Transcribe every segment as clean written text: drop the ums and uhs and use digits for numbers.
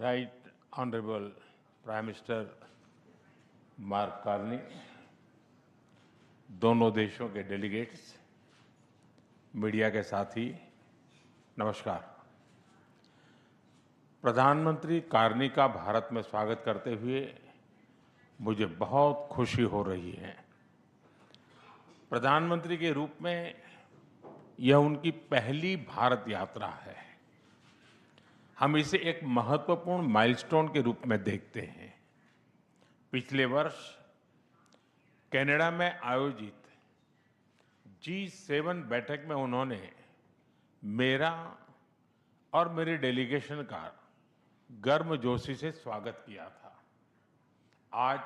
Right Honorable Prime Minister mark Carney, दोनों देशों के डेलीगेट्स, मीडिया के साथी, नमस्कार। प्रधानमंत्री कार्नी का भारत में स्वागत करते हुए मुझे बहुत खुशी हो रही है। प्रधानमंत्री के रूप में यह उनकी पहली भारत यात्रा है। हम इसे एक महत्वपूर्ण माइलस्टोन के रूप में देखते हैं। पिछले वर्ष कनाडा में आयोजित G7 बैठक में उन्होंने मेरा और मेरे डेलीगेशन का गर्मजोशी से स्वागत किया था। आज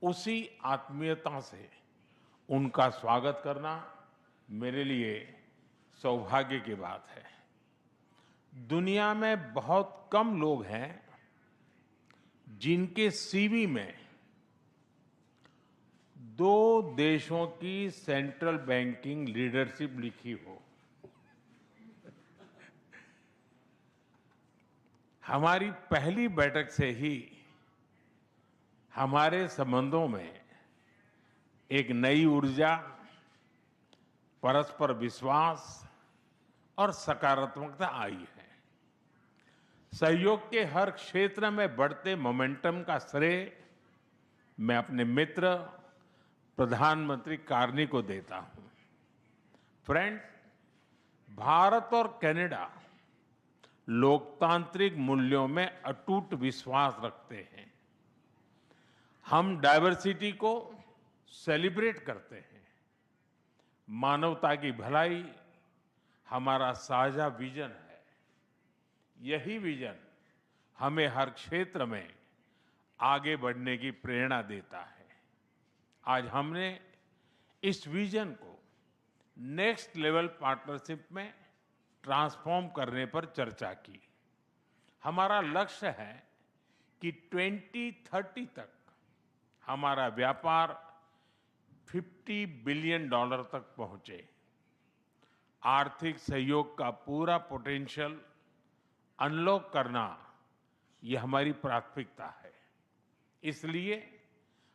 उसी आत्मीयता से उनका स्वागत करना मेरे लिए सौभाग्य की बात है। दुनिया में बहुत कम लोग हैं जिनके सीवी में दो देशों की सेंट्रल बैंकिंग लीडरशिप लिखी हो। हमारी पहली बैठक से ही हमारे संबंधों में एक नई ऊर्जा, परस्पर विश्वास और सकारात्मकता आई है। सहयोग के हर क्षेत्र में बढ़ते मोमेंटम का श्रेय मैं अपने मित्र प्रधानमंत्री कार्नी को देता हूं। फ्रेंड्स, भारत और कनाडा लोकतांत्रिक मूल्यों में अटूट विश्वास रखते हैं। हम डाइवर्सिटी को सेलिब्रेट करते हैं। मानवता की भलाई हमारा साझा विजन है। यही विजन हमें हर क्षेत्र में आगे बढ़ने की प्रेरणा देता है। आज हमने इस विजन को नेक्स्ट लेवल पार्टनरशिप में ट्रांसफॉर्म करने पर चर्चा की। हमारा लक्ष्य है कि 2030 तक हमारा व्यापार $50 बिलियन तक पहुंचे। आर्थिक सहयोग का पूरा पोटेंशियल अनलॉक करना यह हमारी प्राथमिकता है। इसलिए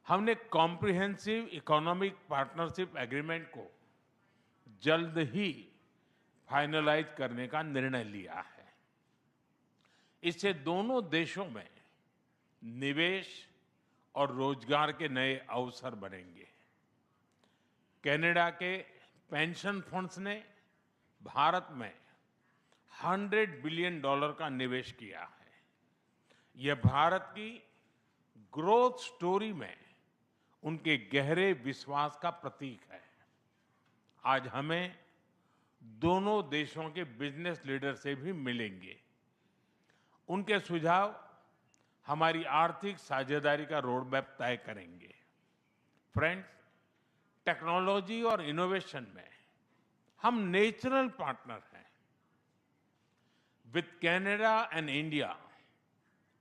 हमने कॉम्प्रिहेंसिव इकोनॉमिक पार्टनरशिप एग्रीमेंट को जल्द ही फाइनलाइज करने का निर्णय लिया है। इससे दोनों देशों में निवेश और रोजगार के नए अवसर बनेंगे। कनाडा के पेंशन फंड्स ने भारत में $100 बिलियन का निवेश किया है। यह भारत की ग्रोथ स्टोरी में उनके गहरे विश्वास का प्रतीक है। आज हमें दोनों देशों के बिजनेस लीडर से भी मिलेंगे। उनके सुझाव हमारी आर्थिक साझेदारी का रोड मैप तय करेंगे। फ्रेंड्स, टेक्नोलॉजी और इनोवेशन में हम नेचुरल पार्टनर हैं। With Canada and India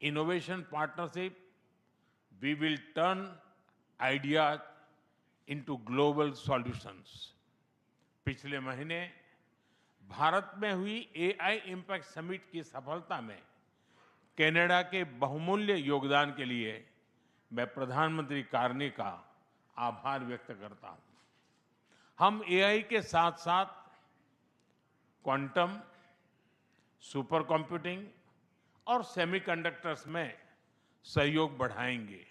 innovation partnership, we will turn ideas into global solutions. पिछले महीने भारत में हुई AI इम्पैक्ट समिट की सफलता में कनाडा के बहुमूल्य योगदान के लिए मैं प्रधानमंत्री कार्नी का आभार व्यक्त करता हूं। हम AI के साथ साथ क्वांटम, सुपर कंप्यूटिंग और सेमीकंडक्टर्स में सहयोग बढ़ाएंगे।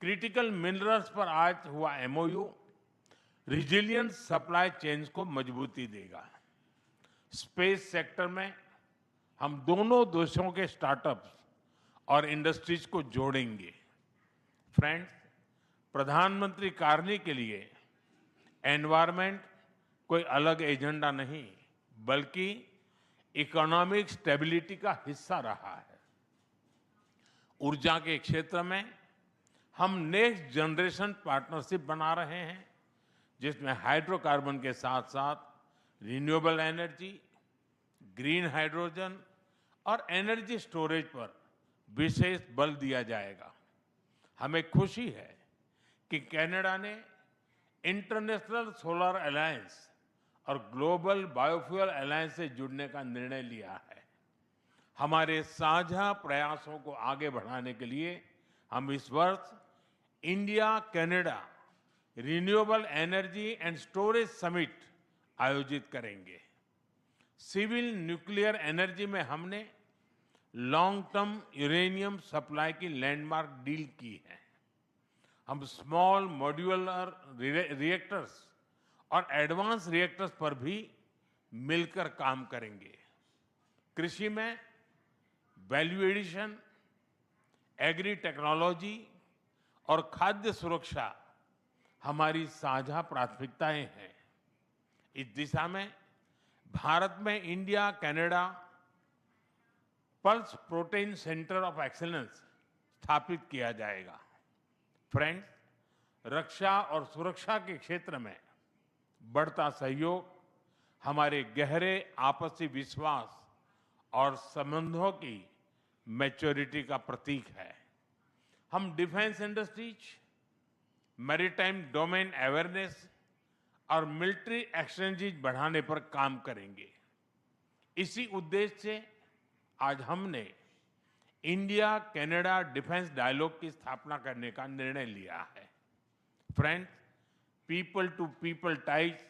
क्रिटिकल मिनरल्स पर आज हुआ MOU रिजिलियंट सप्लाई चेन्स को मजबूती देगा। स्पेस सेक्टर में हम दोनों देशों के स्टार्टअप्स और इंडस्ट्रीज को जोड़ेंगे। फ्रेंड्स, प्रधानमंत्री कार्नी के लिए एनवायरनमेंट कोई अलग एजेंडा नहीं, बल्कि इकोनॉमिक स्टेबिलिटी का हिस्सा रहा है। ऊर्जा के क्षेत्र में हम नेक्स्ट जनरेशन पार्टनरशिप बना रहे हैं, जिसमें हाइड्रोकार्बन के साथ साथ रिन्यूएबल एनर्जी, ग्रीन हाइड्रोजन और एनर्जी स्टोरेज पर विशेष बल दिया जाएगा। हमें खुशी है कि कनाडा ने इंटरनेशनल सोलर अलायंस और ग्लोबल बायोफ्यूल अलायंस से जुड़ने का निर्णय लिया है। हमारे साझा प्रयासों को आगे बढ़ाने के लिए हम इस वर्ष India Canada renewable energy and storage summit आयोजित करेंगे। सिविल न्यूक्लियर एनर्जी में हमने लॉन्ग टर्म यूरेनियम सप्लाई की लैंडमार्क डील की है। हम स्मॉल मॉड्यूलर रिएक्टर्स और एडवांस रिएक्टर्स पर भी मिलकर काम करेंगे। कृषि में वैल्यू एडिशन, एग्री टेक्नोलॉजी और खाद्य सुरक्षा हमारी साझा प्राथमिकताएं हैं। इस दिशा में भारत में India Canada pulse protein centre of excellence स्थापित किया जाएगा। फ्रेंड्स, रक्षा और सुरक्षा के क्षेत्र में बढ़ता सहयोग हमारे गहरे आपसी विश्वास और संबंधों की मैच्योरिटी का प्रतीक है। हम defence industries, maritime domain awareness और मिलिट्री एक्सचेंजेस बढ़ाने पर काम करेंगे। इसी उद्देश्य से आज हमने इंडिया कनाडा डिफेंस डायलॉग की स्थापना करने का निर्णय लिया है। Friends, people to people ties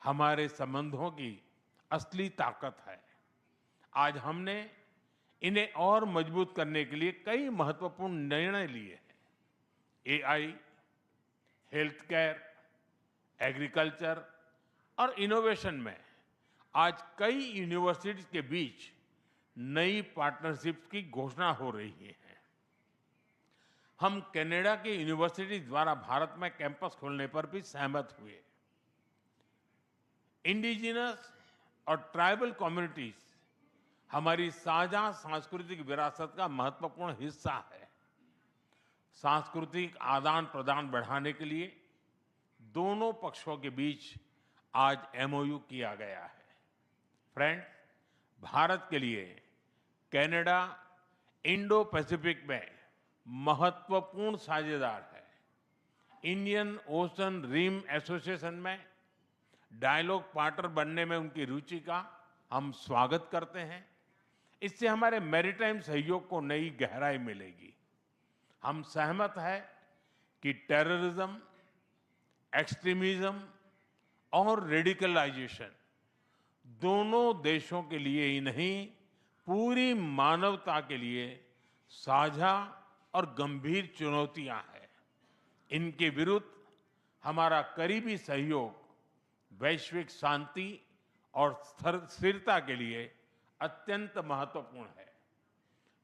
हमारे संबंधों की असली ताकत है। आज हमने इन्हें और मजबूत करने के लिए कई महत्वपूर्ण निर्णय लिए हैं। एआई, हेल्थ केयर, एग्रीकल्चर और इनोवेशन में आज कई यूनिवर्सिटीज के बीच नई पार्टनरशिप की घोषणा हो रही है। हम कनाडा की यूनिवर्सिटी द्वारा भारत में कैंपस खोलने पर भी सहमत हुए। इंडिजिनस और ट्राइबल कम्युनिटीज हमारी साझा सांस्कृतिक विरासत का महत्वपूर्ण हिस्सा है। सांस्कृतिक आदान प्रदान बढ़ाने के लिए दोनों पक्षों के बीच आज एमओयू किया गया है। फ्रेंड्स, भारत के लिए कनाडा इंडो पैसिफिक में महत्वपूर्ण साझेदार है। इंडियन ओशन रिम एसोसिएशन में डायलॉग पार्टनर बनने में उनकी रुचि का हम स्वागत करते हैं। इससे हमारे मैरीटाइम सहयोग को नई गहराई मिलेगी। हम सहमत हैं कि टेररिज्म, एक्सट्रीमिज्म और रेडिकलाइजेशन दोनों देशों के लिए ही नहीं, पूरी मानवता के लिए साझा और गंभीर चुनौतियां हैं। इनके विरुद्ध हमारा करीबी सहयोग वैश्विक शांति और स्थिरता के लिए अत्यंत महत्वपूर्ण है।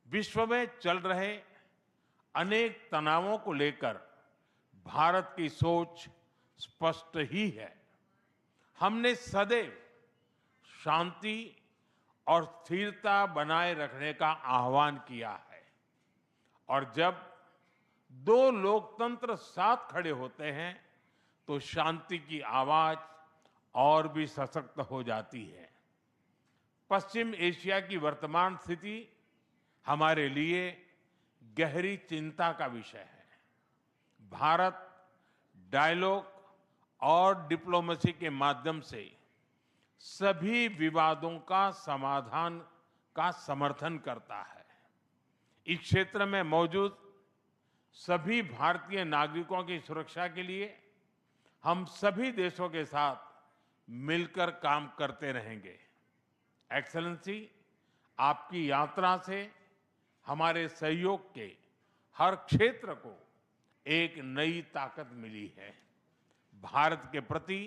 विश्व में चल रहे अनेक तनावों को लेकर भारत की सोच स्पष्ट ही है। हमने सदैव शांति और स्थिरता बनाए रखने का आह्वान किया है और जब दो लोकतंत्र साथ खड़े होते हैं तो शांति की आवाज और भी सशक्त हो जाती है। पश्चिम एशिया की वर्तमान स्थिति हमारे लिए गहरी चिंता का विषय है। भारत डायलॉग और डिप्लोमेसी के माध्यम से सभी विवादों का समाधान का समर्थन करता है। इस क्षेत्र में मौजूद सभी भारतीय नागरिकों की सुरक्षा के लिए हम सभी देशों के साथ मिलकर काम करते रहेंगे। एक्सेलेंसी, आपकी यात्रा से हमारे सहयोग के हर क्षेत्र को एक नई ताकत मिली है। भारत के प्रति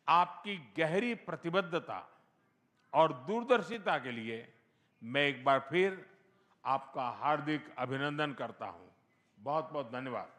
आपकी गहरी प्रतिबद्धता और दूरदर्शिता के लिए मैं एक बार फिर आपका हार्दिक अभिनंदन करता हूं। बहुत बहुत धन्यवाद।